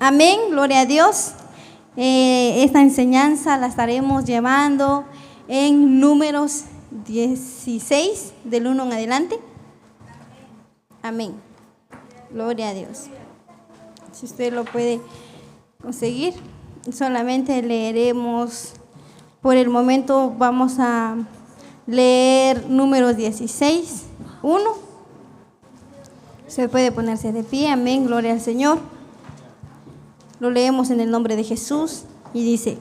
Amén, gloria a Dios. Esta enseñanza la estaremos llevando en Números 16, del 1 en adelante. Amén, gloria a Dios. Si usted lo puede conseguir, solamente leeremos, por el momento vamos a leer Números 16, 1. Se puede ponerse de pie, amén, gloria al Señor. Lo leemos en el nombre de Jesús y dice: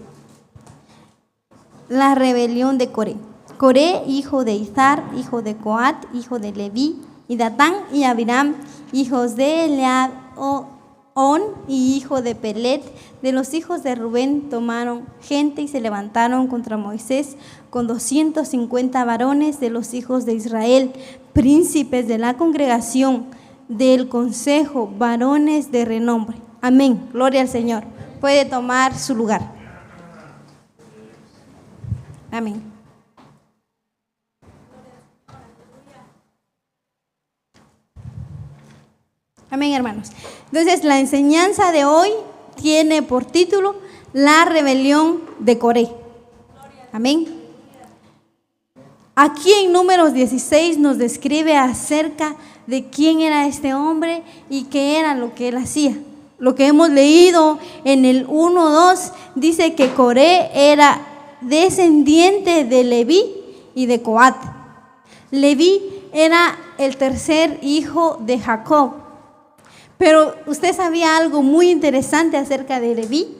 la rebelión de Coré. Coré, hijo de Izar, hijo de Coat, hijo de Leví, y Datán y Abiram, hijos de Eleadón y hijo de Pelet, de los hijos de Rubén, tomaron gente y se levantaron contra Moisés con 250 varones de los hijos de Israel, príncipes de la congregación, del consejo, varones de renombre. Amén, gloria al Señor. Puede tomar su lugar. Amén. Amén, hermanos. Entonces, la enseñanza de hoy tiene por título la rebelión de Coré. Amén. Aquí en Números 16 nos describe acerca de quién era este hombre y qué era lo que él hacía. Lo que hemos leído en el 1:2 dice que Coré era descendiente de Leví y de Coat. Leví era el tercer hijo de Jacob. Pero usted sabía algo muy interesante acerca de Leví.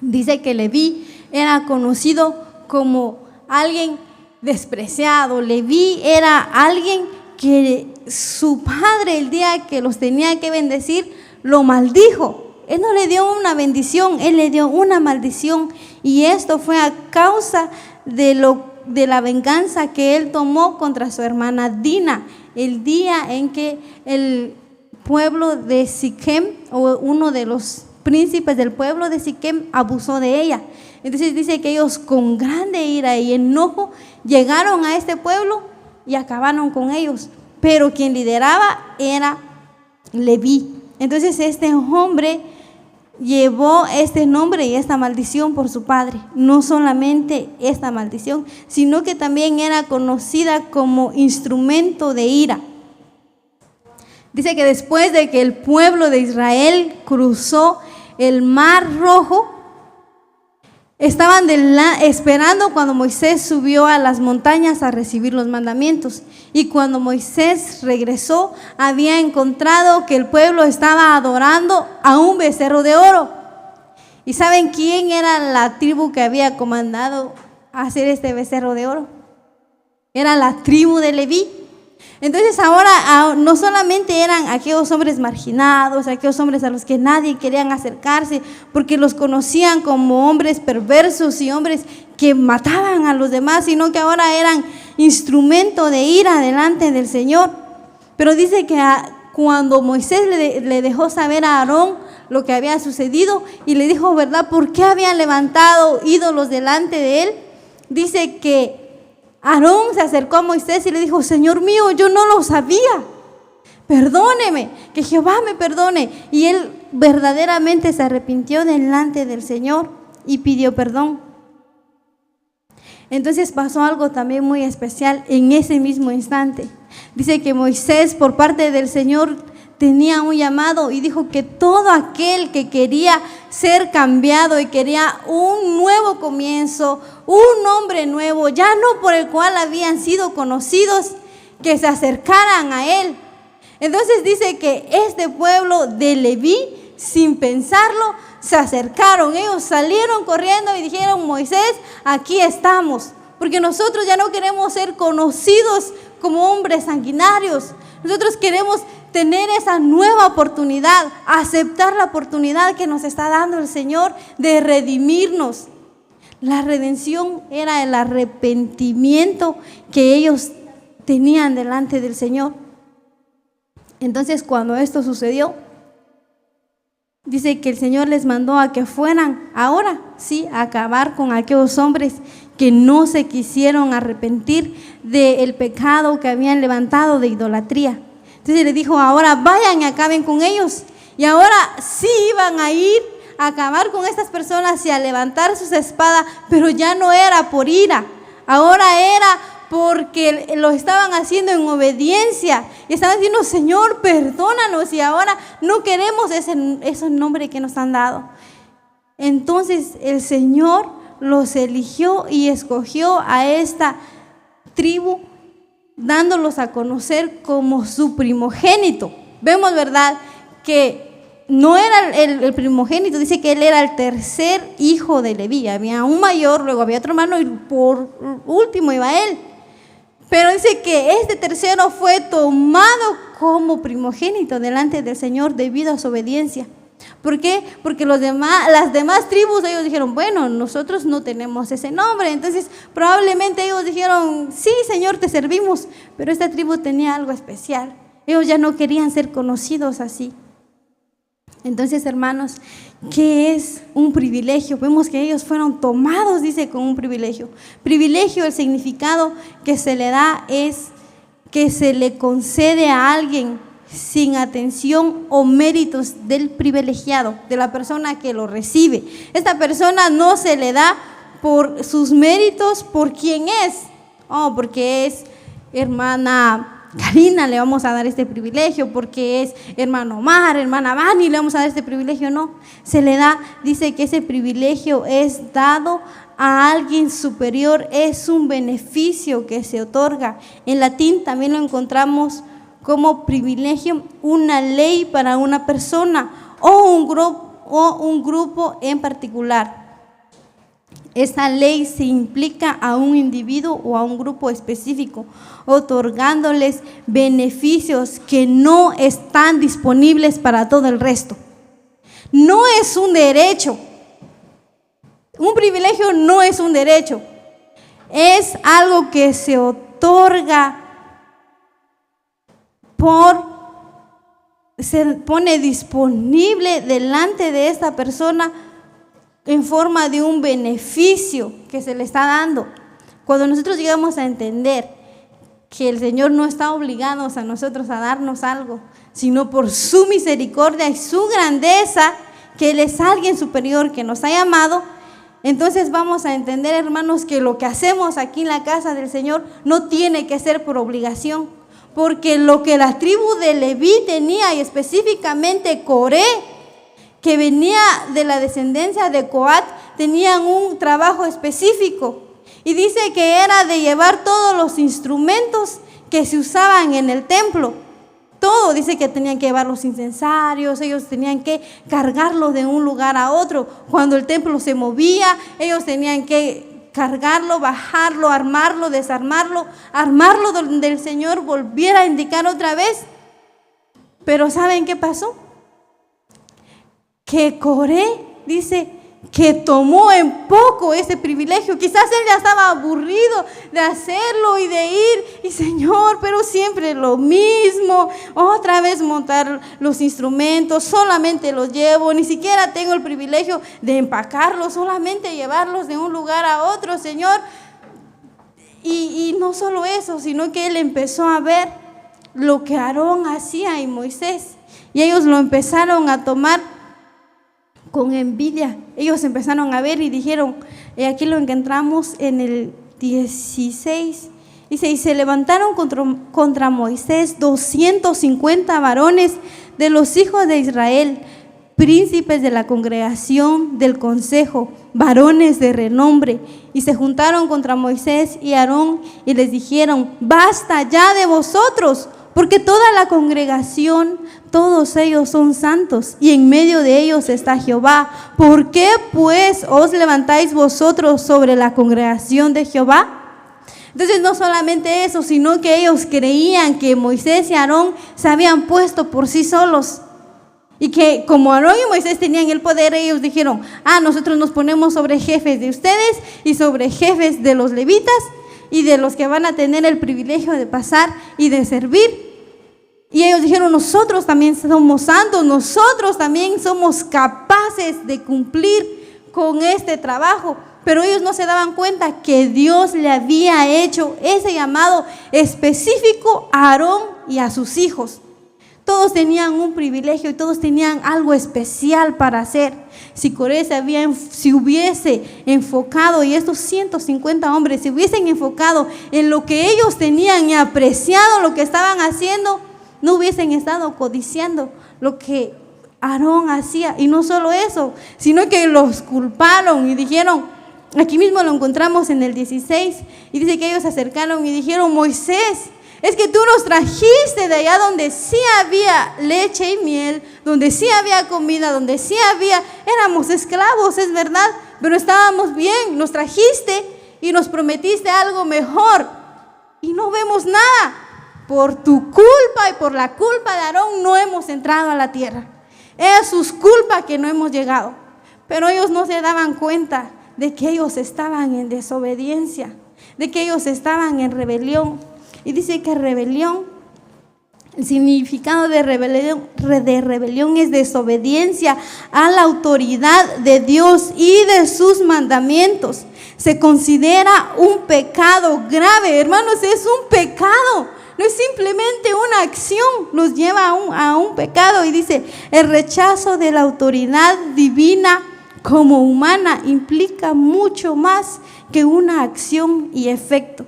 Dice que Leví era conocido como alguien despreciado. Leví era alguien que su padre, el día que los tenía que bendecir, lo maldijo. Él no le dio una bendición, él le dio una maldición. Y esto fue a causa de la venganza que él tomó contra su hermana Dina, el día en que el pueblo de Siquem, o uno de los príncipes del pueblo de Siquem, abusó de ella. Entonces dice que ellos con grande ira y enojo llegaron a este pueblo y acabaron con ellos. Pero quien lideraba era Leví. Entonces este hombre llevó este nombre y esta maldición por su padre. No solamente esta maldición, sino que también era conocida como instrumento de ira. Dice que después de que el pueblo de Israel cruzó el Mar Rojo, estaban esperando cuando Moisés subió a las montañas a recibir los mandamientos. Y cuando Moisés regresó, había encontrado que el pueblo estaba adorando a un becerro de oro. ¿Y saben quién era la tribu que había comandado a hacer este becerro de oro? Era la tribu de Leví. Entonces ahora no solamente eran aquellos hombres marginados, aquellos hombres a los que nadie querían acercarse porque los conocían como hombres perversos y hombres que mataban a los demás, sino que ahora eran instrumento de ira delante del Señor. Pero dice que cuando Moisés le dejó saber a Aarón lo que había sucedido y le dijo, ¿verdad?, por qué habían levantado ídolos delante de él, dice que Aarón se acercó a Moisés y le dijo, Señor mío, yo no lo sabía, perdóneme, que Jehová me perdone. Y él verdaderamente se arrepintió delante del Señor y pidió perdón. Entonces pasó algo también muy especial en ese mismo instante. Dice que Moisés, por parte del Señor, tenía un llamado y dijo que todo aquel que quería ser cambiado y quería un nuevo comienzo, un hombre nuevo, ya no por el cual habían sido conocidos, que se acercaran a él. Entonces dice que este pueblo de Leví, sin pensarlo, se acercaron. Ellos salieron corriendo y dijeron, Moisés, aquí estamos, porque nosotros ya no queremos ser conocidos como hombres sanguinarios. Nosotros queremos tener esa nueva oportunidad, aceptar la oportunidad que nos está dando el Señor de redimirnos. La redención era el arrepentimiento que ellos tenían delante del Señor. Entonces, cuando esto sucedió, dice que el Señor les mandó a que fueran ahora, sí, a acabar con aquellos hombres que no se quisieron arrepentir del pecado que habían levantado de idolatría. Entonces le dijo, ahora vayan y acaben con ellos. Y ahora sí iban a ir a acabar con estas personas y a levantar sus espadas, pero ya no era por ira, ahora era porque lo estaban haciendo en obediencia y estaban diciendo: Señor, perdónanos, y ahora no queremos ese nombre que nos han dado. Entonces el Señor los eligió y escogió a esta tribu, dándolos a conocer como su primogénito. Vemos, ¿verdad?, que no era el primogénito, dice que él era el tercer hijo de Leví. Había un mayor, luego había otro hermano y por último iba él. Pero dice que este tercero fue tomado como primogénito delante del Señor debido a su obediencia. ¿Por qué? Porque las demás tribus, ellos dijeron: bueno, nosotros no tenemos ese nombre. Entonces probablemente ellos dijeron: sí, Señor, te servimos. Pero esta tribu tenía algo especial. Ellos ya no querían ser conocidos así. Entonces, hermanos, ¿qué es un privilegio? Vemos que ellos fueron tomados, dice, con un privilegio. Privilegio, el significado que se le da es que se le concede a alguien sin atención o méritos del privilegiado, de la persona que lo recibe. Esta persona no se le da por sus méritos, por quién es. Porque es hermana Karina, le vamos a dar este privilegio, porque es hermano Omar, hermana Vani, le vamos a dar este privilegio. No, se le da, dice que ese privilegio es dado a alguien superior, es un beneficio que se otorga. En latín también lo encontramos como privilegio, una ley para una persona o un grupo en particular. Esta ley se implica a un individuo o a un grupo específico, otorgándoles beneficios que no están disponibles para todo el resto. No es un derecho. Un privilegio no es un derecho. Es algo que se otorga se pone disponible delante de esta persona en forma de un beneficio que se le está dando. Cuando nosotros llegamos a entender que el Señor no está obligado a nosotros a darnos algo, sino por su misericordia y su grandeza, que Él es alguien superior que nos ha llamado, entonces vamos a entender, hermanos, que lo que hacemos aquí en la casa del Señor no tiene que ser por obligación, porque lo que la tribu de Leví tenía, y específicamente Coré, que venía de la descendencia de Coat, tenían un trabajo específico. Y dice que era de llevar todos los instrumentos que se usaban en el templo. Todo, dice que tenían que llevar los incensarios, ellos tenían que cargarlo de un lugar a otro. Cuando el templo se movía, ellos tenían que cargarlo, bajarlo, armarlo, desarmarlo, armarlo donde el Señor volviera a indicar otra vez. Pero ¿saben qué pasó? Que Coré, dice, que tomó en poco ese privilegio. Quizás él ya estaba aburrido de hacerlo y de ir, y Señor, pero siempre lo mismo, otra vez montar los instrumentos, solamente los llevo, ni siquiera tengo el privilegio de empacarlos, solamente llevarlos de un lugar a otro, Señor. Y no solo eso, sino que él empezó a ver lo que Aarón hacía y Moisés, y ellos lo empezaron a tomar con envidia. Ellos empezaron a ver y dijeron, aquí lo encontramos en el 16, dice: y se levantaron contra Moisés 250 varones de los hijos de Israel, príncipes de la congregación del consejo, varones de renombre, y se juntaron contra Moisés y Aarón y les dijeron: basta ya de vosotros, porque toda la congregación, todos ellos son santos, y en medio de ellos está Jehová. ¿Por qué pues os levantáis vosotros sobre la congregación de Jehová? Entonces no solamente eso, sino que ellos creían que Moisés y Aarón se habían puesto por sí solos, y que como Aarón y Moisés tenían el poder, ellos dijeron: nosotros nos ponemos sobre jefes de ustedes y sobre jefes de los levitas y de los que van a tener el privilegio de pasar y de servir. Y ellos dijeron: nosotros también somos santos, nosotros también somos capaces de cumplir con este trabajo. Pero ellos no se daban cuenta que Dios le había hecho ese llamado específico a Aarón y a sus hijos. Todos tenían un privilegio y todos tenían algo especial para hacer. Si Coré se hubiese enfocado, y estos 150 hombres se hubiesen enfocado en lo que ellos tenían y apreciado lo que estaban haciendo, no hubiesen estado codiciando lo que Aarón hacía. Y no solo eso, sino que los culparon y dijeron, aquí mismo lo encontramos en el 16, y dice que ellos se acercaron y dijeron: Moisés, es que tú nos trajiste de allá donde sí había leche y miel, donde sí había comida, donde sí éramos esclavos, es verdad, pero estábamos bien. Nos trajiste y nos prometiste algo mejor y no vemos nada. Por tu culpa y por la culpa de Aarón no hemos entrado a la tierra. Es su culpa que no hemos llegado. Pero ellos no se daban cuenta de que ellos estaban en desobediencia, de que ellos estaban en rebelión. Y dice que rebelión, el significado de rebelión es desobediencia a la autoridad de Dios y de sus mandamientos. Se considera un pecado grave, hermanos, es un pecado. No es simplemente una acción, nos lleva a un pecado. Y dice, el rechazo de la autoridad divina como humana implica mucho más que una acción y efecto.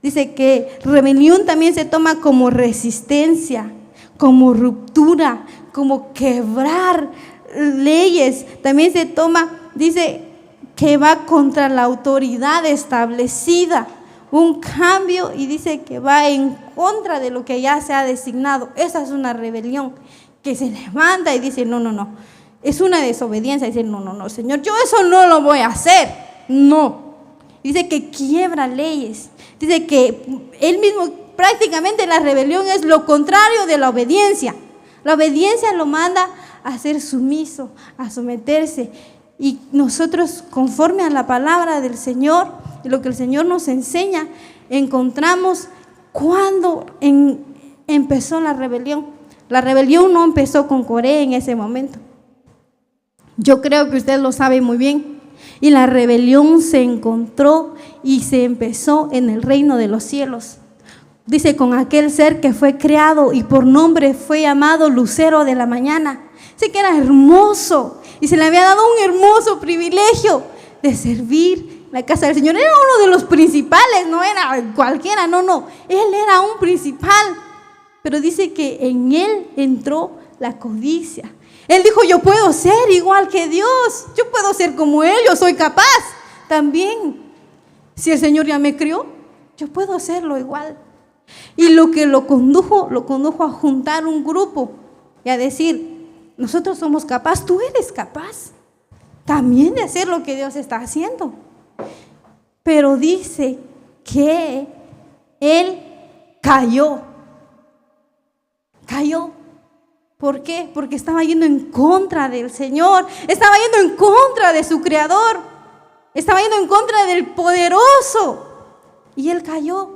Dice que rebelión también se toma como resistencia, como ruptura, como quebrar leyes. También se toma, dice que va contra la autoridad establecida, un cambio, y dice que va en contra de lo que ya se ha designado. Esa es una rebelión que se levanta y dice: no. Es una desobediencia. Dice: no, Señor, yo eso no lo voy a hacer. No. Dice que quiebra leyes. Dice que él mismo, prácticamente la rebelión es lo contrario de la obediencia. La obediencia lo manda a ser sumiso, a someterse. Y nosotros, conforme a la palabra del Señor y lo que el Señor nos enseña, encontramos cuando empezó la rebelión. La rebelión no empezó con Coré en ese momento. Yo creo que usted lo sabe muy bien. Y la rebelión se encontró y se empezó en el reino de los cielos. Dice, con aquel ser que fue creado y por nombre fue llamado Lucero de la mañana. Dice que era hermoso y se le había dado un hermoso privilegio de servir la casa del Señor. Era uno de los principales, no era cualquiera, no. Él era un principal. Pero dice que en él entró la codicia. Él dijo: yo puedo ser igual que Dios, yo puedo ser como Él, yo soy capaz. También, si el Señor ya me crió, yo puedo hacerlo igual. Y lo que lo condujo a juntar un grupo y a decir: nosotros somos capaces, tú eres capaz también de hacer lo que Dios está haciendo. Pero dice que Él cayó. ¿Por qué? Porque estaba yendo en contra del Señor, estaba yendo en contra de su Creador, estaba yendo en contra del Poderoso, y él cayó.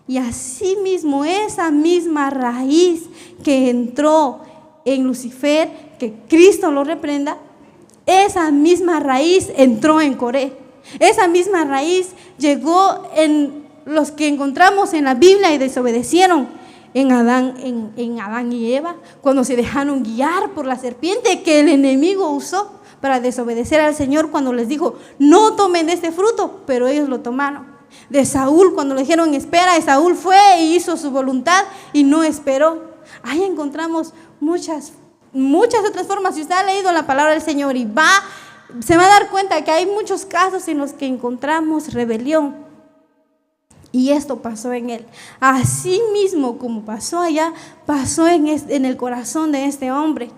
Y así mismo esa misma raíz que entró en Lucifer, que Cristo lo reprenda, esa misma raíz entró en Coré. Esa misma raíz llegó en los que encontramos en la Biblia y desobedecieron. En Adán y Eva, cuando se dejaron guiar por la serpiente que el enemigo usó para desobedecer al Señor, cuando les dijo: no tomen de este fruto, pero ellos lo tomaron. De Saúl, cuando le dijeron: espera, Saúl fue e hizo su voluntad y no esperó. Ahí encontramos muchas otras formas. Si usted ha leído la palabra del Señor y se va a dar cuenta que hay muchos casos en los que encontramos rebelión. Y esto pasó en él. Así mismo como pasó allá, pasó en el corazón de este hombre.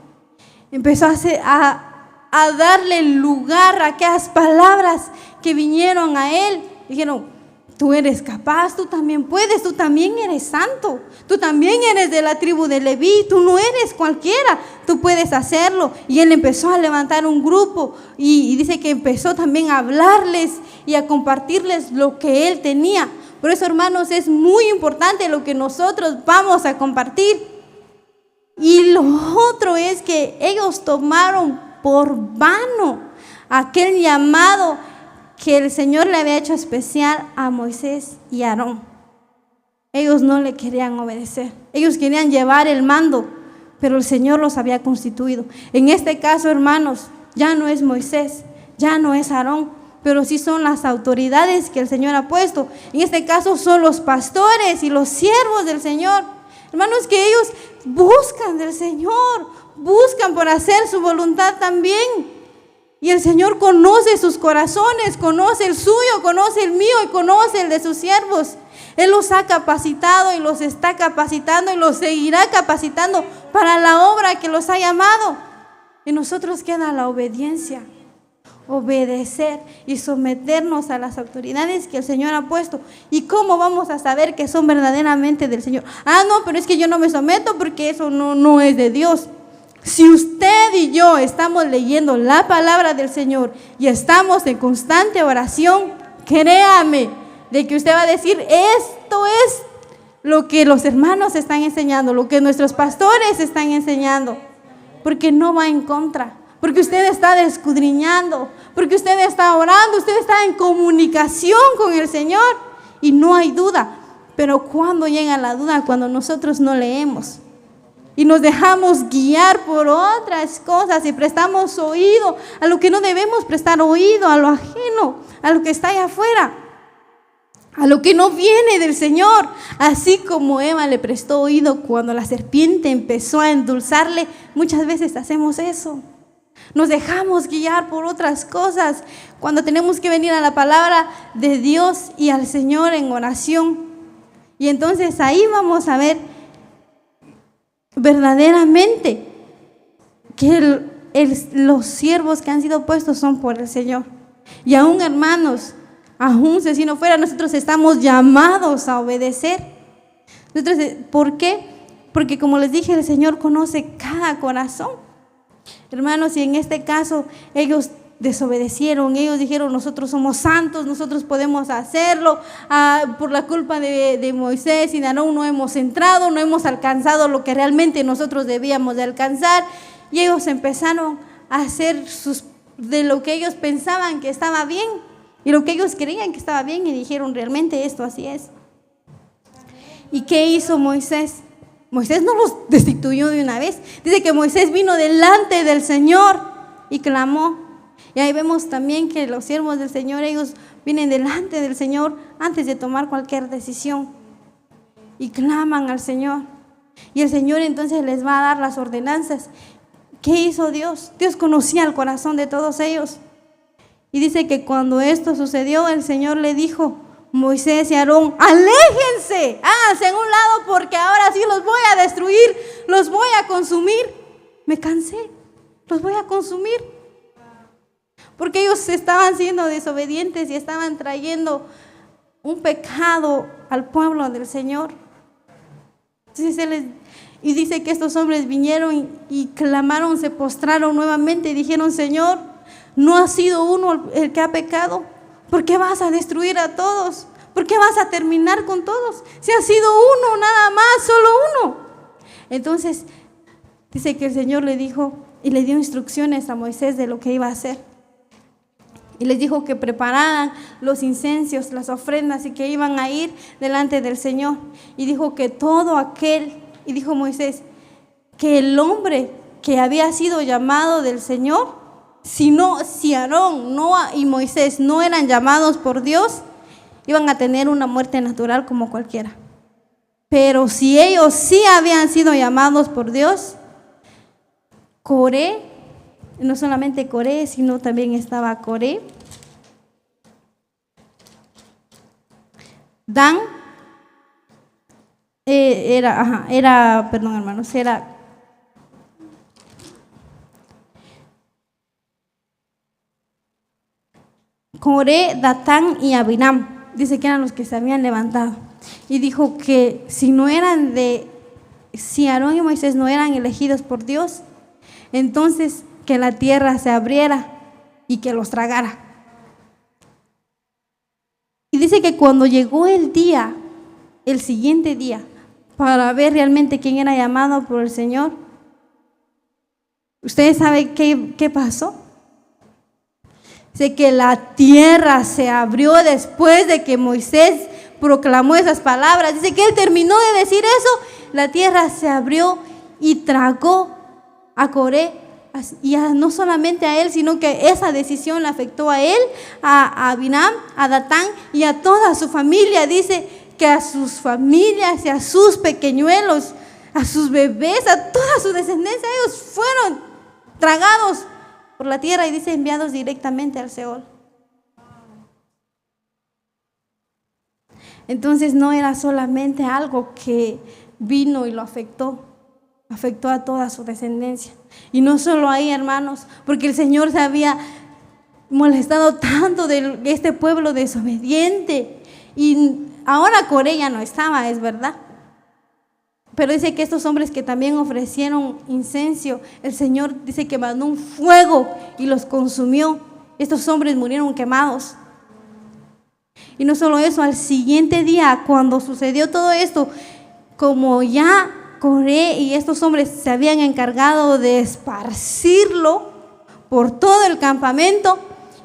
Empezó a darle lugar a aquellas palabras que vinieron a él. Dijeron: tú eres capaz, tú también puedes, tú también eres santo, tú también eres de la tribu de Leví, tú no eres cualquiera, tú puedes hacerlo. Y él empezó a levantar un grupo y dice que empezó también a hablarles y a compartirles lo que él tenía. Por eso, hermanos, es muy importante lo que nosotros vamos a compartir. Y lo otro es que ellos tomaron por vano aquel llamado que el Señor le había hecho especial a Moisés y a Aarón. ellos no le querían obedecer. Ellos querían llevar el mando, pero el Señor los había constituido. En este caso, hermanos, ya no es Moisés, ya no es Aarón, pero sí son las autoridades que el Señor ha puesto. En este caso son los pastores y los siervos del Señor. Hermanos, que ellos buscan del Señor, buscan por hacer su voluntad también. Y el Señor conoce sus corazones, conoce el suyo, conoce el mío y conoce el de sus siervos. Él los ha capacitado y los está capacitando y los seguirá capacitando para la obra que los ha llamado. Y nosotros queda la obediencia, obedecer y someternos a las autoridades que el Señor ha puesto. ¿Y cómo vamos a saber que son verdaderamente del Señor? No, pero es que yo no me someto porque eso no es de Dios. Si usted y yo estamos leyendo la palabra del Señor y estamos en constante oración, créame de que usted va a decir, esto es lo que los hermanos están enseñando, lo que nuestros pastores están enseñando, porque no va en contra, porque usted está escudriñando, porque usted está orando, usted está en comunicación con el Señor y no hay duda. Pero cuando llega la duda, cuando nosotros no leemos y nos dejamos guiar por otras cosas y prestamos oído a lo que no debemos prestar oído, a lo ajeno, a lo que está allá afuera, a lo que no viene del Señor, así como Eva le prestó oído cuando la serpiente empezó a endulzarle. Muchas veces hacemos eso, nos dejamos guiar por otras cosas cuando tenemos que venir a la palabra de Dios y al Señor en oración. Y entonces ahí vamos a ver verdaderamente que los siervos que han sido puestos son por el Señor. Y aún, hermanos, aún si así no fuera, nosotros estamos llamados a obedecer. ¿Por qué? Porque como les dije, el Señor conoce cada corazón. Hermanos, y en este caso ellos desobedecieron, ellos dijeron, nosotros somos santos, nosotros podemos hacerlo, por la culpa de Moisés y de Aarón no hemos entrado, no hemos alcanzado lo que realmente nosotros debíamos de alcanzar. Y ellos empezaron a hacer de lo que ellos pensaban que estaba bien y lo que ellos creían que estaba bien, y dijeron, realmente esto así es. ¿Y qué hizo Moisés? Moisés no los destituyó de una vez. Dice que Moisés vino delante del Señor y clamó. Y ahí vemos también que los siervos del Señor, ellos vienen delante del Señor antes de tomar cualquier decisión y claman al Señor. Y el Señor entonces les va a dar las ordenanzas. ¿Qué hizo Dios? Dios conocía el corazón de todos ellos. Y dice que cuando esto sucedió, el Señor le dijo, Moisés y Aarón, aléjense, háganse en un lado porque ahora sí los voy a destruir, los voy a consumir. Me cansé, los voy a consumir. Porque ellos estaban siendo desobedientes y estaban trayendo un pecado al pueblo del Señor. Entonces y dice que estos hombres vinieron y clamaron, se postraron nuevamente y dijeron, Señor, ¿no ha sido uno el que ha pecado? ¿Por qué vas a destruir a todos? ¿Por qué vas a terminar con todos? Si ha sido uno nada más, solo uno. Entonces dice que el Señor le dijo y le dio instrucciones a Moisés de lo que iba a hacer. Y les dijo que prepararan los incensos, las ofrendas, y que iban a ir delante del Señor. Y dijo que todo aquel, y dijo Moisés, que el hombre que había sido llamado del Señor, si Aarón y Moisés no eran llamados por Dios, iban a tener una muerte natural como cualquiera. Pero si ellos sí habían sido llamados por Dios, Coré, no solamente Coré, sino también estaba Coré, Dan, era Coré, Datán y Abiram. Dice que eran los que se habían levantado. Y dijo que si Aarón y Moisés no eran elegidos por Dios, entonces que la tierra se abriera y que los tragara. Y dice que cuando llegó el siguiente día, para ver realmente quién era llamado por el Señor, ¿ustedes saben qué pasó? Dice que la tierra se abrió después de que Moisés proclamó esas palabras, dice que él terminó de decir eso, la tierra se abrió y tragó a Coré. Y no solamente a él, sino que esa decisión le afectó a él, a Abinadab, a Datán y a toda su familia. Dice que a sus familias y a sus pequeñuelos, a sus bebés, a toda su descendencia, ellos fueron tragados por la tierra y dice enviados directamente al Seol. Entonces no era solamente algo que vino y lo afectó a toda su descendencia. Y no solo ahí, hermanos, porque el Señor se había molestado tanto de este pueblo desobediente. Y ahora Coré ya no estaba, es verdad. Pero dice que estos hombres que también ofrecieron incenso, el Señor dice que mandó un fuego y los consumió. Estos hombres murieron quemados. Y no solo eso, al siguiente día, cuando sucedió todo esto, como ya Coré y estos hombres se habían encargado de esparcirlo por todo el campamento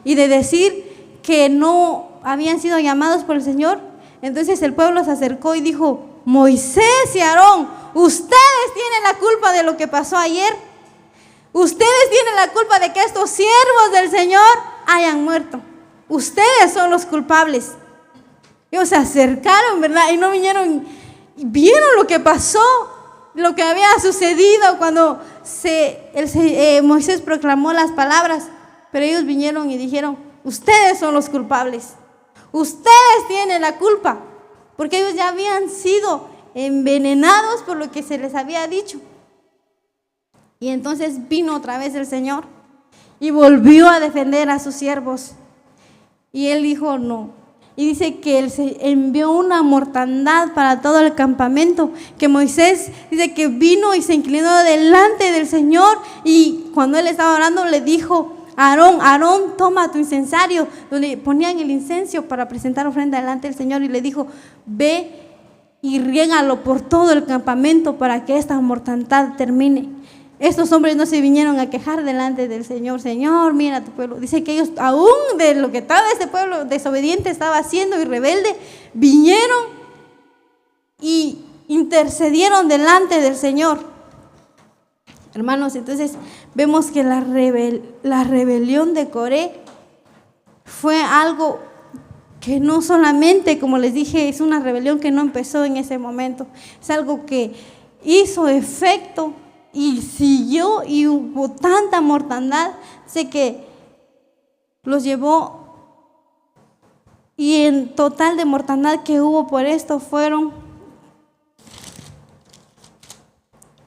y de decir que no habían sido llamados por el Señor, entonces el pueblo se acercó y dijo: Moisés y Aarón, ustedes tienen la culpa de lo que pasó ayer. Ustedes tienen la culpa de que estos siervos del Señor hayan muerto. Ustedes son los culpables. Ellos se acercaron, ¿verdad? Y no vinieron, vieron lo que pasó, lo que había sucedido cuando Moisés proclamó las palabras. Pero ellos vinieron y dijeron: ustedes son los culpables. Ustedes tienen la culpa. Porque ellos ya habían sido envenenados por lo que se les había dicho. Y entonces vino otra vez el Señor y volvió a defender a sus siervos. Y él dijo no. Y dice que él se envió una mortandad para todo el campamento. Que Moisés dice que vino y se inclinó delante del Señor. Y cuando él estaba orando le dijo a Aarón: Aarón, toma tu incensario, donde ponían el incienso para presentar ofrenda delante del Señor. Y le dijo: ve y riégalo por todo el campamento para que esta mortandad termine. Estos hombres no se vinieron a quejar delante del Señor: Señor, mira tu pueblo. Dice que ellos, aún de lo que todo este pueblo desobediente estaba haciendo y rebelde, vinieron y intercedieron delante del Señor. Hermanos, entonces vemos que la rebelión de Coré fue algo que no solamente, como les dije, es una rebelión que no empezó en ese momento. Es algo que hizo efecto y siguió, y hubo tanta mortandad, sé que los llevó, y en total de mortandad que hubo por esto fueron.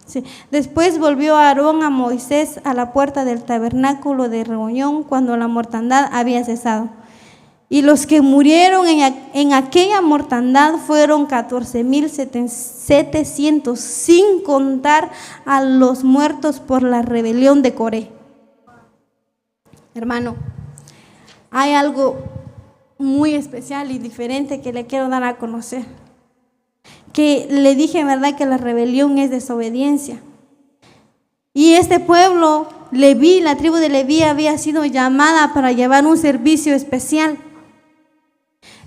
Sí. Después volvió Aarón a Moisés a la puerta del tabernáculo de reunión cuando la mortandad había cesado. Y los que murieron en aquella mortandad fueron 14,700, sin contar a los muertos por la rebelión de Coré. Hermano, hay algo muy especial y diferente que le quiero dar a conocer. Que le dije, ¿verdad?, que la rebelión es desobediencia. Y este pueblo, Leví, la tribu de Leví, había sido llamada para llevar un servicio especial.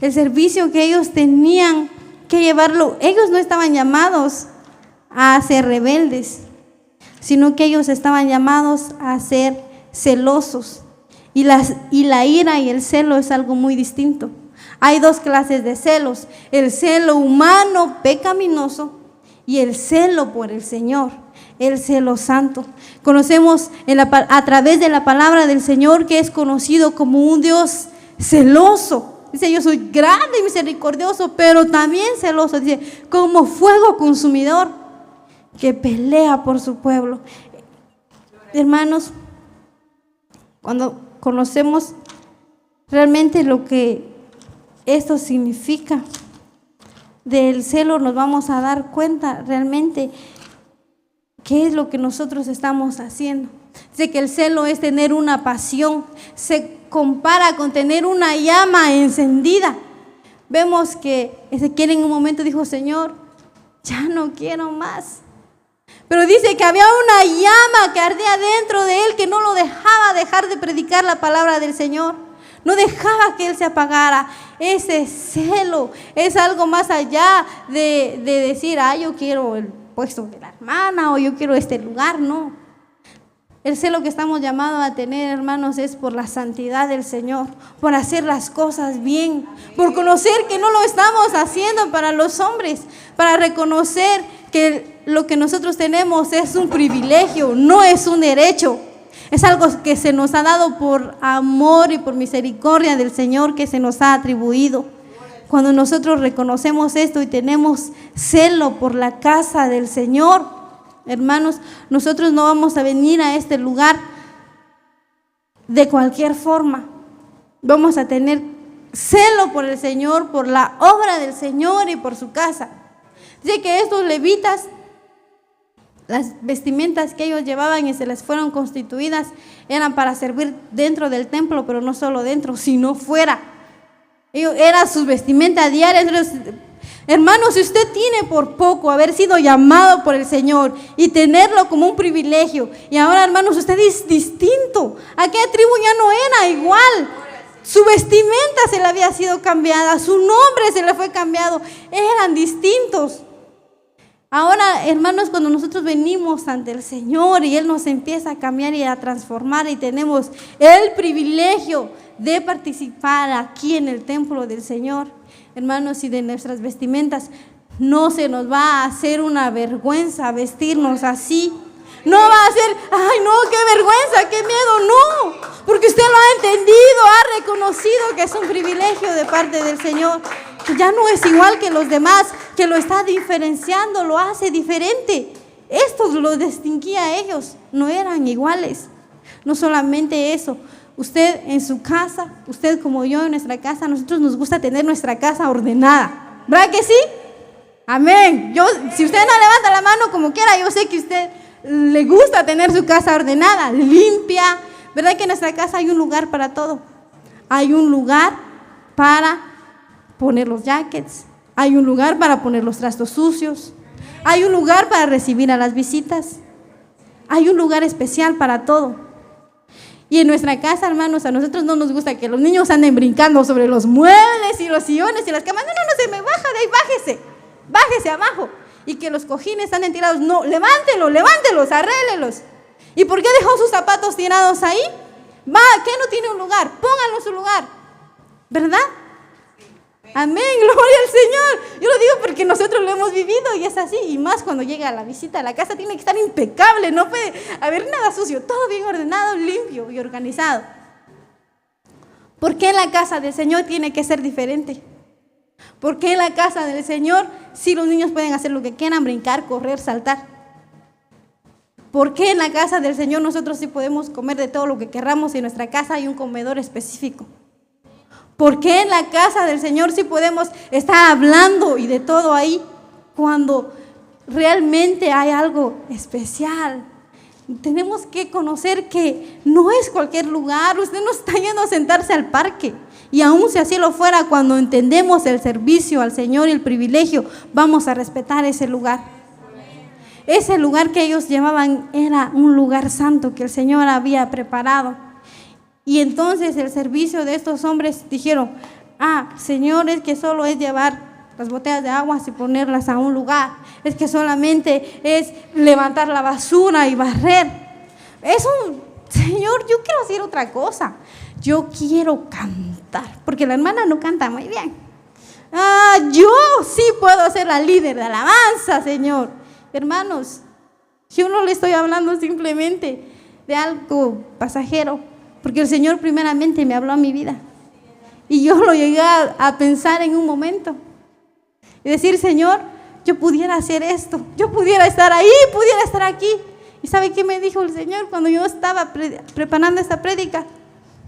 El servicio que ellos tenían que llevarlo, ellos no estaban llamados a ser rebeldes, sino que ellos estaban llamados a ser celosos. Y la ira y el celo es algo muy distinto. Hay dos clases de celos: el celo humano pecaminoso y el celo por el Señor, el celo santo. Conocemos a través de la palabra del Señor que es conocido como un Dios celoso. Dice: yo soy grande y misericordioso, pero también celoso. Dice: como fuego consumidor que pelea por su pueblo. Hermanos, cuando conocemos realmente lo que esto significa del celo, nos vamos a dar cuenta realmente qué es lo que nosotros estamos haciendo. Dice que el celo es tener una pasión, se compara con tener una llama encendida. Vemos que Ezequiel en un momento dijo: Señor, ya no quiero más. Pero dice que había una llama que ardía dentro de él, que no lo dejaba dejar de predicar la palabra del Señor, no dejaba que él se apagara. ese celo es algo más allá de decir, yo quiero el puesto de la hermana o yo quiero este lugar, no. El celo que estamos llamados a tener, hermanos, es por la santidad del Señor, por hacer las cosas bien, por conocer que no lo estamos haciendo para los hombres, para reconocer que lo que nosotros tenemos es un privilegio, no es un derecho. Es algo que se nos ha dado por amor y por misericordia del Señor, que se nos ha atribuido. Cuando nosotros reconocemos esto y tenemos celo por la casa del Señor, hermanos, nosotros no vamos a venir a este lugar de cualquier forma. Vamos a tener celo por el Señor, por la obra del Señor y por su casa. Dice que estos levitas, las vestimentas que ellos llevaban y se les fueron constituidas, eran para servir dentro del templo, pero no solo dentro, sino fuera. Era su vestimenta diaria. Entonces, hermanos, si usted tiene por poco haber sido llamado por el Señor y tenerlo como un privilegio, y ahora, hermanos, usted es distinto. Aquella tribu ya no era igual. Su vestimenta se le había sido cambiada, su nombre se le fue cambiado, eran distintos. Ahora, hermanos, cuando nosotros venimos ante el Señor y Él nos empieza a cambiar y a transformar y tenemos el privilegio de participar aquí en el templo del Señor, hermanos, y de nuestras vestimentas, no se nos va a hacer una vergüenza vestirnos así. No va a ser, ay no, qué vergüenza, qué miedo, no, porque usted lo ha entendido, ha reconocido que es un privilegio de parte del Señor, que ya no es igual que los demás, que lo está diferenciando, lo hace diferente. Estos lo distinguía a ellos, no eran iguales. No solamente eso, usted en su casa, usted como yo en nuestra casa, a nosotros nos gusta tener nuestra casa ordenada, ¿verdad que sí? Amén. Si usted no levanta la mano como quiera, yo sé que usted le gusta tener su casa ordenada, limpia. ¿Verdad que en nuestra casa hay un lugar para todo? Hay un lugar para poner los jackets, hay un lugar para poner los trastos sucios, hay un lugar para recibir a las visitas, hay un lugar especial para todo. Y en nuestra casa, hermanos, a nosotros no nos gusta que los niños anden brincando sobre los muebles y los sillones y las camas. No se me baja de ahí, bájese abajo. Y que los cojines están tirados, no, levántelos, arréglelos. ¿Y por qué dejó sus zapatos tirados ahí? ¿Qué no tiene un lugar? Pónganlo en su lugar, ¿verdad? Amén, gloria al Señor. Yo lo digo porque nosotros lo hemos vivido y es así. Y más cuando llega la visita a la casa, tiene que estar impecable, no puede haber nada sucio, todo bien ordenado, limpio y organizado. ¿Por qué la casa del Señor tiene que ser diferente? ¿Por qué en la casa del Señor sí los niños pueden hacer lo que quieran, brincar, correr, saltar? ¿Por qué en la casa del Señor nosotros sí podemos comer de todo lo que querramos y en nuestra casa hay un comedor específico? ¿Por qué en la casa del Señor sí podemos estar hablando y de todo ahí cuando realmente hay algo especial? Tenemos que conocer que no es cualquier lugar. Usted no está yendo a sentarse al parque. Y aún si así lo fuera, cuando entendemos el servicio al Señor y el privilegio, vamos a respetar ese lugar. Ese lugar que ellos llevaban era un lugar santo que el Señor había preparado. Y entonces el servicio de estos hombres dijeron, Señor, es que solo es llevar las botellas de agua y ponerlas a un lugar. Es que solamente es levantar la basura y barrer. Señor, yo quiero hacer otra cosa. Yo quiero cantar, porque la hermana no canta muy bien. Yo sí puedo ser la líder de alabanza, Señor. Hermanos, yo no le estoy hablando simplemente de algo pasajero, porque el Señor primeramente me habló a mi vida. Y yo lo llegué a pensar en un momento. Y decir, Señor, yo pudiera hacer esto, yo pudiera estar ahí, pudiera estar aquí. ¿Y sabe qué me dijo el Señor cuando yo estaba preparando esta prédica?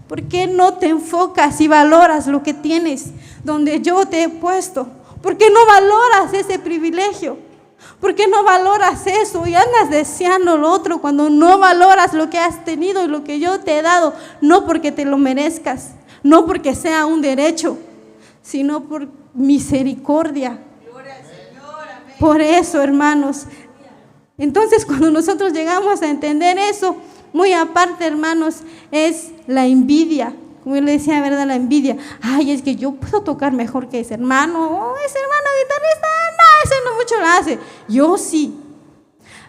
¿Por qué no te enfocas y valoras lo que tienes donde yo te he puesto? ¿Por qué no valoras ese privilegio? ¿Por qué no valoras eso y andas deseando lo otro cuando no valoras lo que has tenido y lo que yo te he dado? No porque te lo merezcas, no porque sea un derecho, sino por misericordia. Por eso, hermanos. Entonces, cuando nosotros llegamos a entender eso, muy aparte, hermanos, es la envidia. como yo le decía, ¿verdad? La envidia. Ay, es que yo puedo tocar mejor que ese hermano. Oh, ese hermano guitarrista, no, ese no mucho lo hace. Yo sí.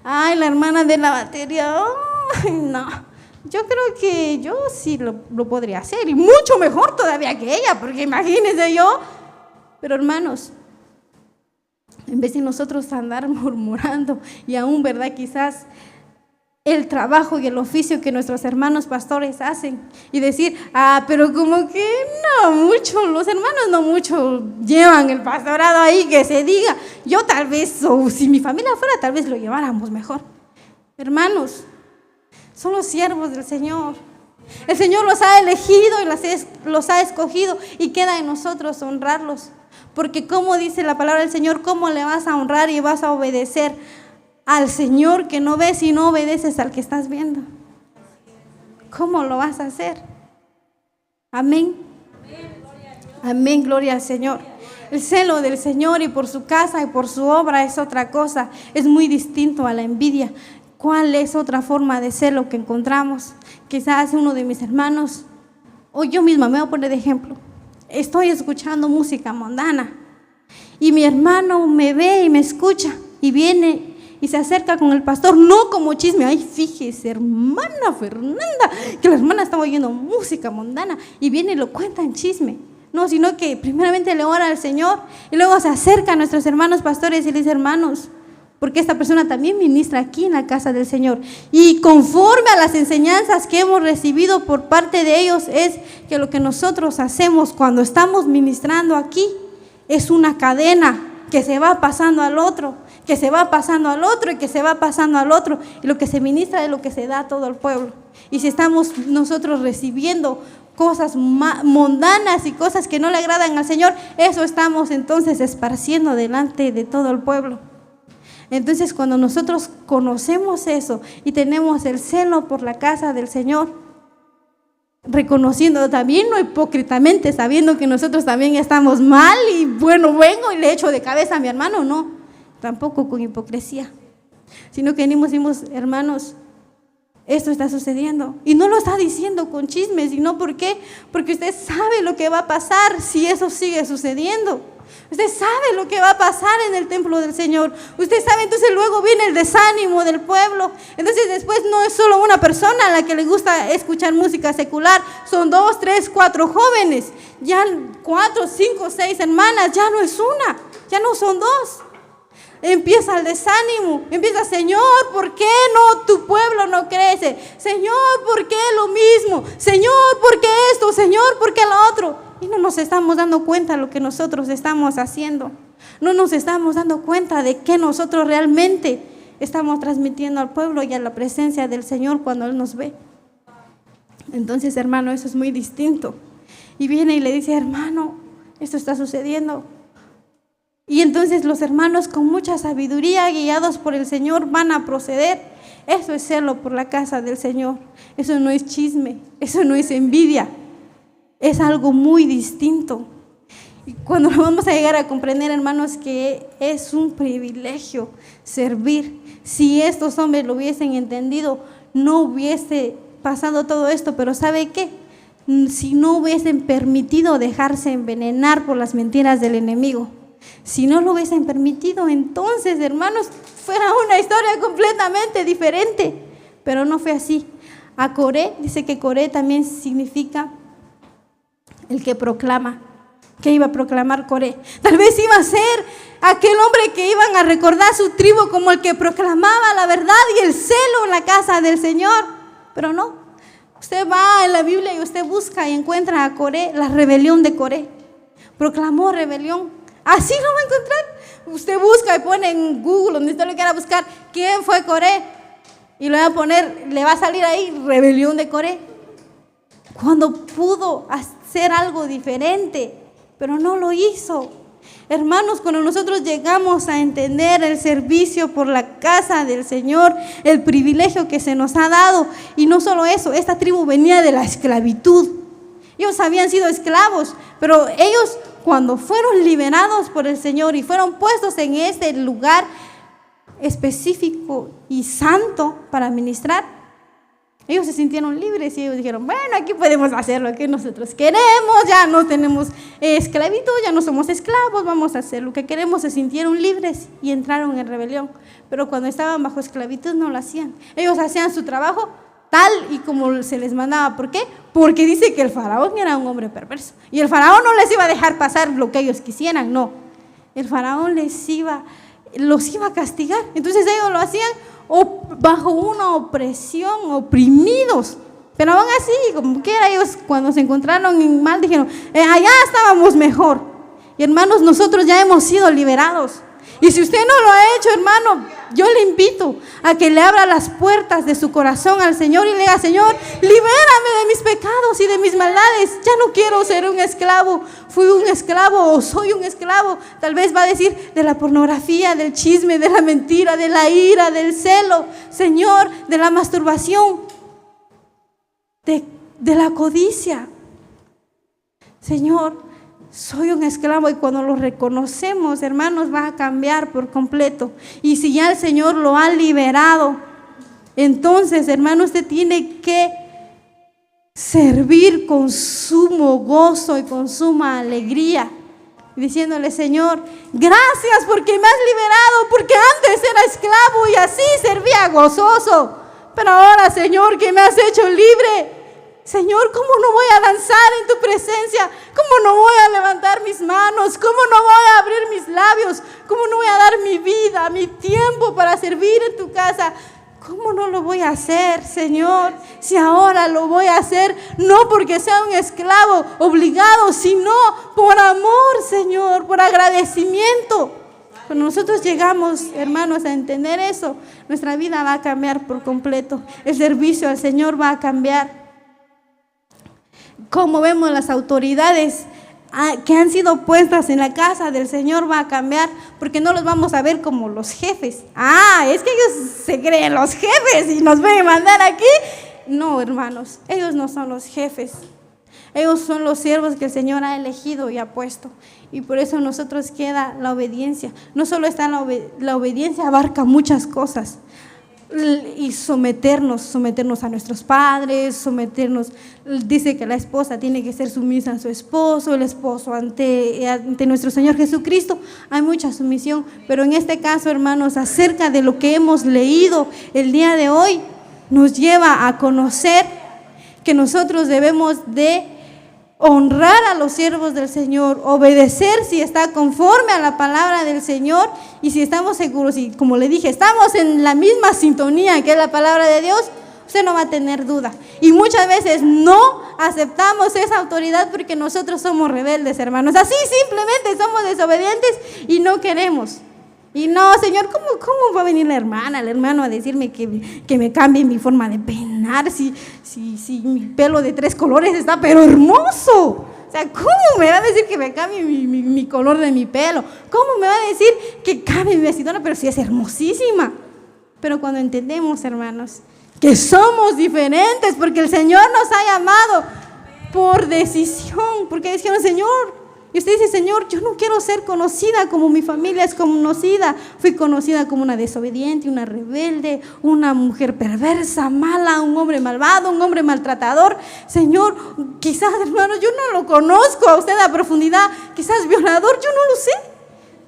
Ay, la hermana de la batería, oh, no. Yo creo que yo sí lo podría hacer, y mucho mejor todavía que ella, porque imagínense yo. Pero hermanos, en vez de nosotros andar murmurando y aún, ¿verdad? Quizás el trabajo y el oficio que nuestros hermanos pastores hacen y decir, pero como que no mucho, los hermanos no mucho llevan el pastorado ahí, que se diga. Yo tal vez, o si mi familia fuera, tal vez lo lleváramos mejor. Hermanos, son los siervos del Señor. El Señor los ha elegido y los ha escogido, y queda en nosotros honrarlos. Porque como dice la palabra del Señor, ¿cómo le vas a honrar y vas a obedecer al Señor que no ves y no obedeces al que estás viendo? ¿Cómo lo vas a hacer? Amén. Amén, gloria al Señor. El celo del Señor y por su casa y por su obra es otra cosa, es muy distinto a la envidia. ¿Cuál es otra forma de celo que encontramos? Quizás uno de mis hermanos, o yo misma, me voy a poner de ejemplo. Estoy escuchando música mundana y mi hermano me ve y me escucha y viene y se acerca con el pastor, no como chisme. Ay, fíjese, hermana Fernanda, que la hermana estaba oyendo música mundana, y viene y lo cuenta en chisme. No, sino que primeramente le ora al Señor y luego se acerca a nuestros hermanos pastores y le dice, hermanos, porque esta persona también ministra aquí en la casa del Señor, y conforme a las enseñanzas que hemos recibido por parte de ellos, es que lo que nosotros hacemos cuando estamos ministrando aquí es una cadena que se va pasando al otro, que se va pasando al otro y que se va pasando al otro, y lo que se ministra es lo que se da a todo el pueblo. Y si estamos nosotros recibiendo cosas mundanas y cosas que no le agradan al Señor, eso estamos entonces esparciendo delante de todo el pueblo. Entonces, cuando nosotros conocemos eso y tenemos el celo por la casa del Señor, reconociendo también, no hipócritamente, sabiendo que nosotros también estamos mal y bueno, vengo y le echo de cabeza a mi hermano, no, tampoco con hipocresía, sino que venimos y decimos, hermanos, esto está sucediendo, y no lo está diciendo con chismes, sino ¿por qué? Porque usted sabe lo que va a pasar si eso sigue sucediendo. Usted sabe lo que va a pasar en el templo del Señor. Usted sabe, entonces luego viene el desánimo del pueblo. Entonces después no es solo una persona a la que le gusta escuchar música secular. Son 2, 3, 4 jóvenes. Ya 4, 5, 6 hermanas. Ya no es una, ya no son 2. Empieza el desánimo. Empieza, Señor, ¿por qué no tu pueblo no crece? Señor, ¿por qué lo mismo? Señor, ¿por qué esto? Señor, ¿por qué lo otro? Y no nos estamos dando cuenta de lo que nosotros estamos haciendo. No nos estamos dando cuenta de que nosotros realmente estamos transmitiendo al pueblo y a la presencia del Señor cuando Él nos ve. Entonces, hermano, eso es muy distinto. Y viene y le dice, hermano, esto está sucediendo. Y entonces los hermanos, con mucha sabiduría, guiados por el Señor, van a proceder. Eso es celo por la casa del Señor. Eso no es chisme, eso no es envidia. Es algo muy distinto. Y cuando lo vamos a llegar a comprender, hermanos, que es un privilegio servir. Si estos hombres lo hubiesen entendido, no hubiese pasado todo esto. Pero ¿sabe qué? Si no hubiesen permitido dejarse envenenar por las mentiras del enemigo, si no lo hubiesen permitido, entonces, hermanos, fuera una historia completamente diferente. Pero no fue así. A Coré, dice que Coré también significa el que proclama. ¿Qué iba a proclamar Coré? Tal vez iba a ser aquel hombre que iban a recordar su tribu como el que proclamaba la verdad y el celo en la casa del Señor. Pero no. Usted va en la Biblia y usted busca y encuentra a Coré, la rebelión de Coré. Proclamó rebelión. Así lo va a encontrar. Usted busca y pone en Google, donde usted lo quiera buscar, ¿quién fue Coré? Y le va a poner, le va a salir ahí, rebelión de Coré. Cuando pudo hacer algo diferente, pero no lo hizo. Hermanos, cuando nosotros llegamos a entender el servicio por la casa del Señor, el privilegio que se nos ha dado, y no solo eso, esta tribu venía de la esclavitud. Ellos habían sido esclavos, pero ellos, cuando fueron liberados por el Señor y fueron puestos en este lugar específico y santo para ministrar, Ellos se sintieron libres y ellos dijeron, bueno, aquí podemos hacer lo que nosotros queremos, ya no tenemos esclavitud, ya no somos esclavos, vamos a hacer lo que queremos. Se sintieron libres y entraron en rebelión. Pero cuando estaban bajo esclavitud no lo hacían. Ellos hacían su trabajo tal y como se les mandaba. ¿Por qué? Porque dice que el faraón era un hombre perverso. Y el faraón no les iba a dejar pasar lo que ellos quisieran, no. El faraón los iba a castigar. Entonces ellos lo hacían bajo una opresión, oprimidos. Pero aún así, como quiera, ellos cuando se encontraron en mal dijeron, allá estábamos mejor. Y hermanos, nosotros ya hemos sido liberados. Y si usted no lo ha hecho, hermano, yo le invito a que le abra las puertas de su corazón al Señor y le diga, Señor, libérame de mis pecados y de mis maldades. Ya no quiero ser un esclavo. Fui un esclavo o soy un esclavo. Tal vez va a decir de la pornografía, del chisme, de la mentira, de la ira, del celo, Señor, de la masturbación, de la codicia. Señor, soy un esclavo, y cuando lo reconocemos, hermanos, va a cambiar por completo. Y si ya el Señor lo ha liberado, entonces, hermano, usted tiene que servir con sumo gozo y con suma alegría, diciéndole, Señor, gracias porque me has liberado, porque antes era esclavo y así servía gozoso, pero ahora, Señor, que me has hecho libre, Señor, ¿cómo no voy a danzar en tu presencia? ¿Cómo no voy a levantar mis manos? ¿Cómo no voy a abrir mis labios? ¿Cómo no voy a dar mi vida, mi tiempo para servir en tu casa? ¿Cómo no lo voy a hacer, Señor? Si ahora lo voy a hacer, no porque sea un esclavo obligado, sino por amor, Señor, por agradecimiento. Cuando nosotros llegamos, hermanos, a entender eso, nuestra vida va a cambiar por completo. El servicio al Señor va a cambiar. Como vemos, las autoridades que han sido puestas en la casa del Señor va a cambiar, porque no los vamos a ver como los jefes. Es que ellos se creen los jefes y nos van a mandar aquí. No, hermanos, ellos no son los jefes. Ellos son los siervos que el Señor ha elegido y ha puesto. Y por eso nosotros queda la obediencia. No solo está la obediencia, abarca muchas cosas. Y someternos a nuestros padres, dice que la esposa tiene que ser sumisa a su esposo, el esposo ante nuestro Señor Jesucristo. Hay mucha sumisión, pero en este caso, hermanos, acerca de lo que hemos leído el día de hoy, nos lleva a conocer que nosotros debemos de honrar a los siervos del Señor, obedecer si está conforme a la palabra del Señor, y si estamos seguros, y como le dije, estamos en la misma sintonía que es la palabra de Dios, usted no va a tener duda. Y muchas veces no aceptamos esa autoridad porque nosotros somos rebeldes, hermanos. Así simplemente somos desobedientes y no queremos. Y no, Señor, ¿cómo va a venir la hermana, el hermano a decirme que me cambie mi forma de peinar si mi pelo de 3 colores está pero hermoso? O sea, ¿cómo me va a decir que me cambie mi color de mi pelo? ¿Cómo me va a decir que cambie mi vestidura, pero si es hermosísima? Pero cuando entendemos, hermanos, que somos diferentes porque el Señor nos ha llamado por decisión, porque dijeron, Señor, y usted dice, Señor, yo no quiero ser conocida como mi familia es conocida. Fui conocida como una desobediente, una rebelde, una mujer perversa, mala, un hombre malvado, un hombre maltratador. Señor, quizás, hermanos, yo no lo conozco a usted a profundidad. Quizás violador, yo no lo sé.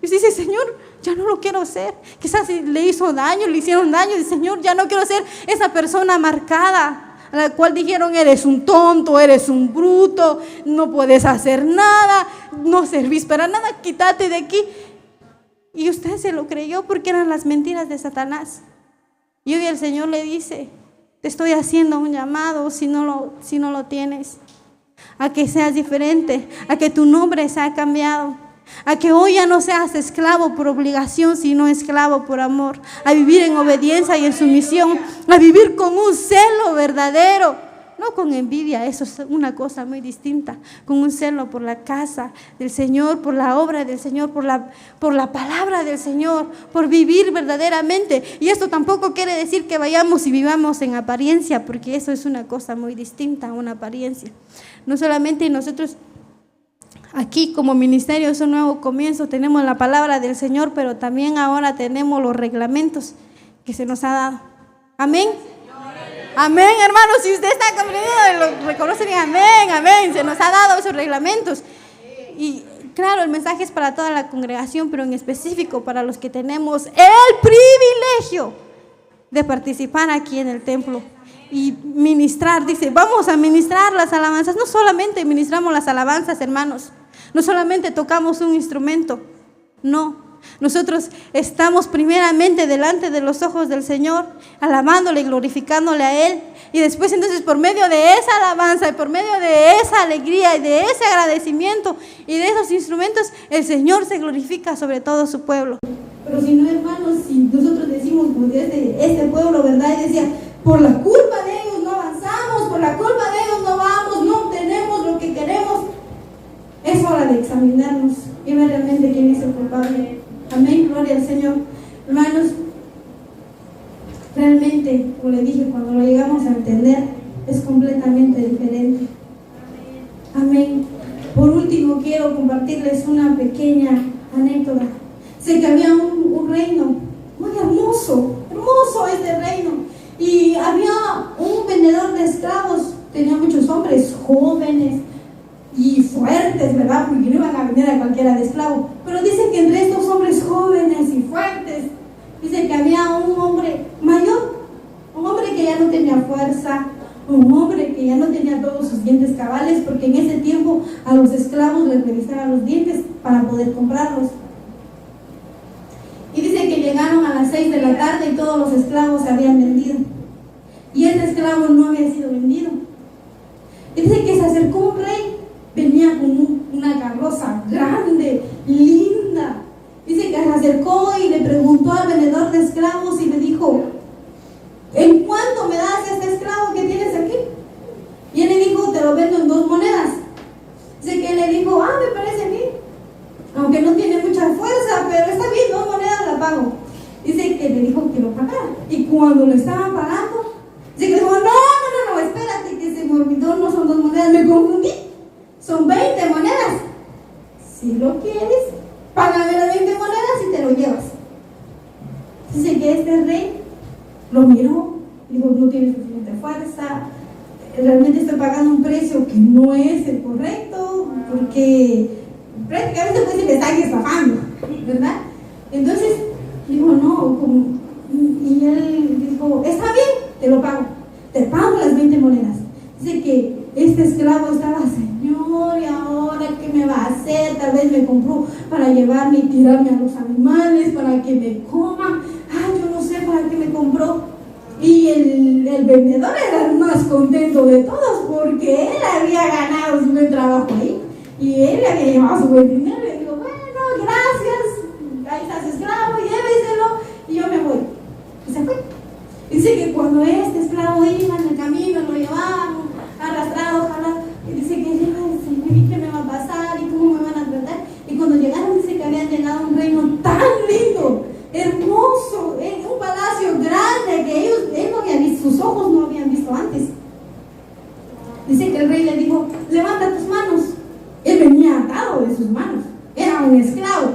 Y usted dice, Señor, ya no lo quiero ser. Quizás le hizo daño, le hicieron daño. Y Señor, ya no quiero ser esa persona marcada, a la cual dijeron, eres un tonto, eres un bruto, no puedes hacer nada, no servís para nada, quítate de aquí. Y usted se lo creyó porque eran las mentiras de Satanás. Y hoy el Señor le dice, te estoy haciendo un llamado, si no lo tienes, a que seas diferente, a que tu nombre sea cambiado, a que hoy ya no seas esclavo por obligación, sino esclavo por amor, a vivir en obediencia y en sumisión, a vivir con un celo verdadero, no con envidia, eso es una cosa muy distinta, con un celo por la casa del Señor, por la obra del Señor, por la palabra del Señor, por vivir verdaderamente. Y esto tampoco quiere decir que vayamos y vivamos en apariencia, porque eso es una cosa muy distinta, una apariencia. No solamente nosotros aquí como ministerio es un nuevo comienzo, tenemos la palabra del Señor, pero también ahora tenemos los reglamentos que se nos ha dado. Amén. Amén, hermanos. Si usted está comprendido, lo reconoce bien. Amén, amén. Se nos ha dado esos reglamentos. Y claro, el mensaje es para toda la congregación, pero en específico para los que tenemos el privilegio de participar aquí en el templo y ministrar. Dice, vamos a ministrar las alabanzas. No solamente ministramos las alabanzas, hermanos. No solamente tocamos un instrumento. No. Nosotros estamos primeramente delante de los ojos del Señor, alabándole y glorificándole a Él. Y después entonces por medio de esa alabanza y por medio de esa alegría y de ese agradecimiento y de esos instrumentos, el Señor se glorifica sobre todo su pueblo. Pero si no, hermanos, si nosotros decimos como este pueblo, ¿verdad? Y decía, por la culpa de ellos no avanzamos, por la culpa de ellos no vamos, no obtenemos lo que queremos. Es hora de examinarnos y ver realmente quién es el culpable. Amén, gloria al Señor. Hermanos, realmente, como le dije, cuando lo llegamos a entender, es completamente diferente. Amén. Por último, quiero compartirles una pequeña anécdota. Sé que había un reino muy hermoso, hermoso este reino. Y había un vendedor de esclavos, tenía muchos hombres jóvenes y fuertes, ¿verdad? Porque no iban a vender a cualquiera de esclavo. Pero dice que entre estos hombres jóvenes y fuertes, dice que había un hombre mayor, un hombre que ya no tenía fuerza, un hombre que ya no tenía todos sus dientes cabales, porque en ese tiempo a los esclavos les revisaban los dientes para poder comprarlos. Y dice que llegaron a las 6 de la tarde y todos los esclavos se habían vendido. Y ese esclavo no había sido vendido. Y dice que se acercó un rey, venía con una carroza grande, linda. Dice que se acercó y le preguntó al vendedor de esclavos y le dijo, ¿en cuánto me das este esclavo que tienes aquí? Y él le dijo, te lo vendo en 2 monedas. Dice que él le dijo, me parece bien, aunque no tiene mucha fuerza, pero está bien, 2 monedas la pago. Dice que le dijo que lo pagara. Y cuando lo estaban pagando, dice que dijo, no, espérate, que se me olvidó, no son 2 monedas, me confundí. Son 20 monedas. Si lo quieres, págame las 20 monedas y te lo llevas. Dice que este rey lo miró, dijo, no tiene suficiente fuerza, realmente estoy pagando un precio que no es el correcto, porque prácticamente pues le están estafando, ¿verdad? Entonces dijo, no, y él dijo, está bien, te lo pago, te pago las 20 monedas. Dice que este esclavo estaba, Señor, ¿y ahora qué me va a hacer? Tal vez me compró para llevarme y tirarme a los animales, para que me coman. Yo no sé para qué me compró. Y el vendedor era el más contento de todos, porque él había ganado su buen trabajo ahí. Y él le había llevado su buen dinero. Y le dijo, bueno, gracias, ahí está su esclavo, lléveselo, y yo me voy. Y se fue. Dice que cuando este esclavo iba en el camino, lo llevaban arrastrado, ojalá, y dice que ¿y qué me va a pasar? ¿Y cómo me van a tratar? Y cuando llegaron, dice que habían llegado a un reino tan lindo, hermoso, un palacio grande que él no había visto, sus ojos no habían visto antes. Dice que el rey le dijo, levanta tus manos. Él venía atado de sus manos, era un esclavo.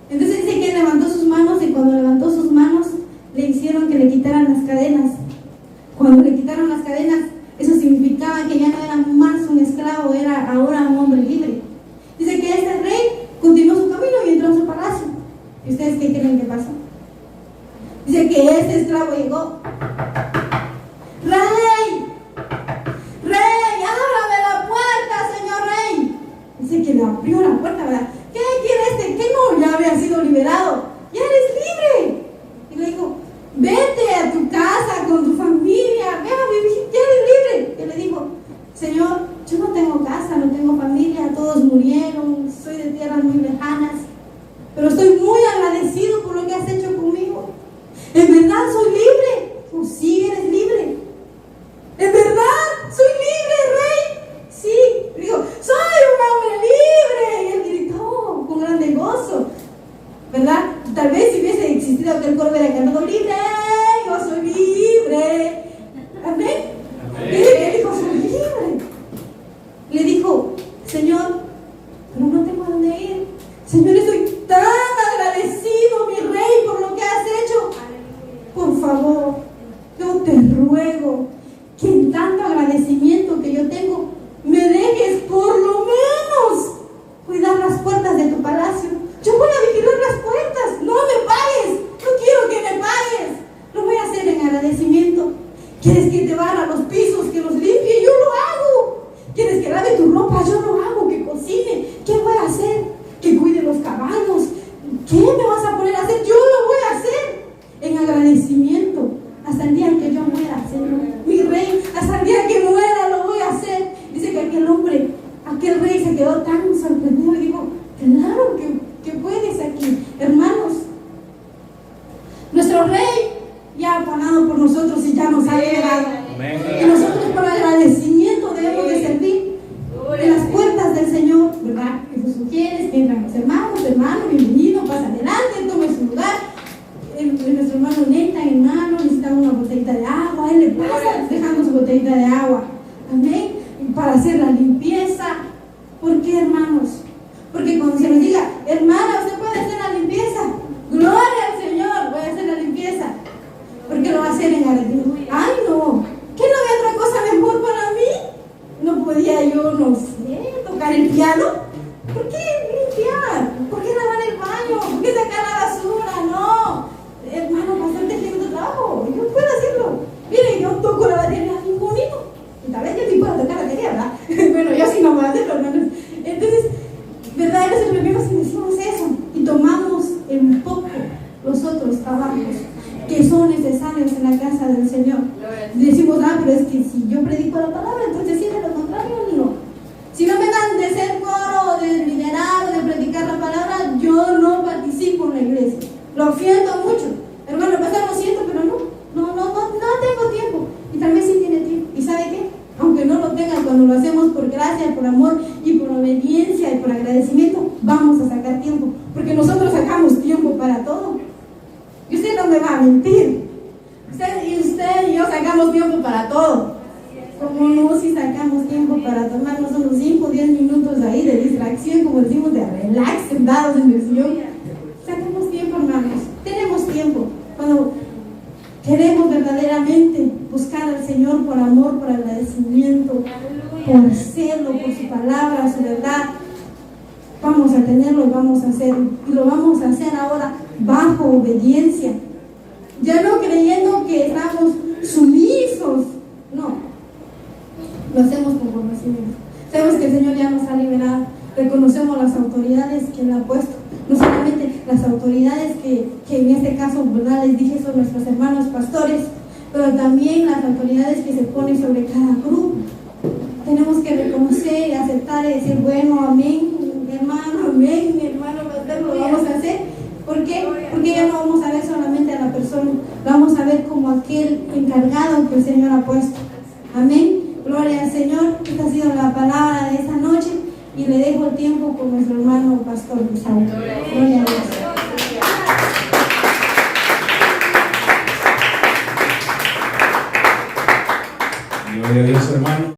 Entonces dice que él levantó sus manos, y cuando levantó sus manos le hicieron que le quitaran las cadenas. Cuando le quitaron las cadenas, eso significaba que ya no era más un esclavo, era ahora un hombre libre. Dice que este rey continuó su camino y entró en su palacio. ¿Y ustedes qué creen que pasó? Dice que este esclavo llegó. ¡Rey! ¡Rey! ¡Ábrame la puerta, señor rey! Dice que le abrió la puerta, ¿verdad? ¿Qué quiere ¿Qué no? Ya había sido liberado. ¡Ya eres libre! Y le dijo, vete a tu casa con tu familia, ve a vivir, ya eres libre. Y le dijo, Señor, yo no tengo casa, no tengo familia, todos murieron, soy de tierras muy lejanas, pero estoy muy agradecido por lo que has hecho conmigo. ¿En verdad soy libre? Pues sí, eres libre. ¿En verdad soy libre, rey? Sí. Le digo, soy un hombre libre. Y él gritó con grande gozo, ¿verdad? Tal vez si hubiese existido aquel coro hubiera cantado, libre, yo soy libre. Amén. Él dijo, soy libre. Le dijo, Señor, pero no tengo a dónde ir. Señor, estoy tan agradecido, mi rey, por lo que has hecho. Por favor, para hacer la limpieza. ¿Por qué, hermanos? Porque cuando se nos diga, hermana, usted puede hacer la limpieza, gloria al Señor, voy a hacer la limpieza. ¿Por qué lo va a hacer en Argentina? Ay, no, ¿qué no había otra cosa mejor para mí? No podía yo, no sé, tocar el piano. ¿Por qué limpiar? ¿Por qué lavar el baño? ¿Por qué sacar la basura? No, hermano, bastante tiempo de trabajo, yo puedo hacerlo. Mire, yo toco la batería bien bonito. Y tal vez yo sí puedo tocar la batería, ¿verdad? Bueno, yo sí no puedo hacerlo, hermanos. Entonces, ¿verdad? Eres el primero si decimos eso y tomamos en poco los otros trabajos que son necesarios en la casa del Señor. Decimos, pero es que si yo predico la palabra, entonces sí, de lo contrario, no. Si no me dan de ser coro, de liderar o de predicar la palabra, yo no participo en la iglesia. Lo siento mucho. Hermano, pasar lo siento, pero no tengo tiempo. Y tal vez sí tiene tiempo. ¿Y sabe qué? Aunque no lo tenga, cuando lo hacemos por gracia, por amor y por obediencia y por agradecimiento, vamos a sacar tiempo. Porque nosotros sacamos tiempo para todo. Y usted no me va a mentir. Usted y yo sacamos tiempo para todo. Como no, si sacamos tiempo para tomarnos unos 5 o 10 minutos ahí de distracción, como decimos, de relax, sentados en el sillón. Sacamos tiempo, hermanos. Tenemos tiempo. Cuando queremos verdaderamente buscar al Señor por amor, por agradecimiento, por hacerlo, por su palabra, su verdad, vamos a tenerlo y vamos a hacerlo. Y lo vamos a hacer ahora bajo obediencia. Ya no creyendo que estamos sumisos. No. Lo hacemos con conocimiento. Sabemos que el Señor ya nos ha liberado. Reconocemos las autoridades que Él ha puesto. No solamente las autoridades que en este caso, ¿verdad?, les dije, son nuestros hermanos pastores, pero también las autoridades que se ponen sobre cada grupo. Tenemos que reconocer y aceptar y decir, bueno, amén, mi hermano pastor, lo vamos a hacer. ¿Por qué? Porque ya no vamos a ver solamente a la persona, vamos a ver como aquel encargado que el Señor ha puesto. Amén. Gloria al Señor. Esta ha sido la palabra de esta noche y le dejo el tiempo con nuestro hermano pastor Gustavo. Gloria a Dios. Gloria a Dios, hermano.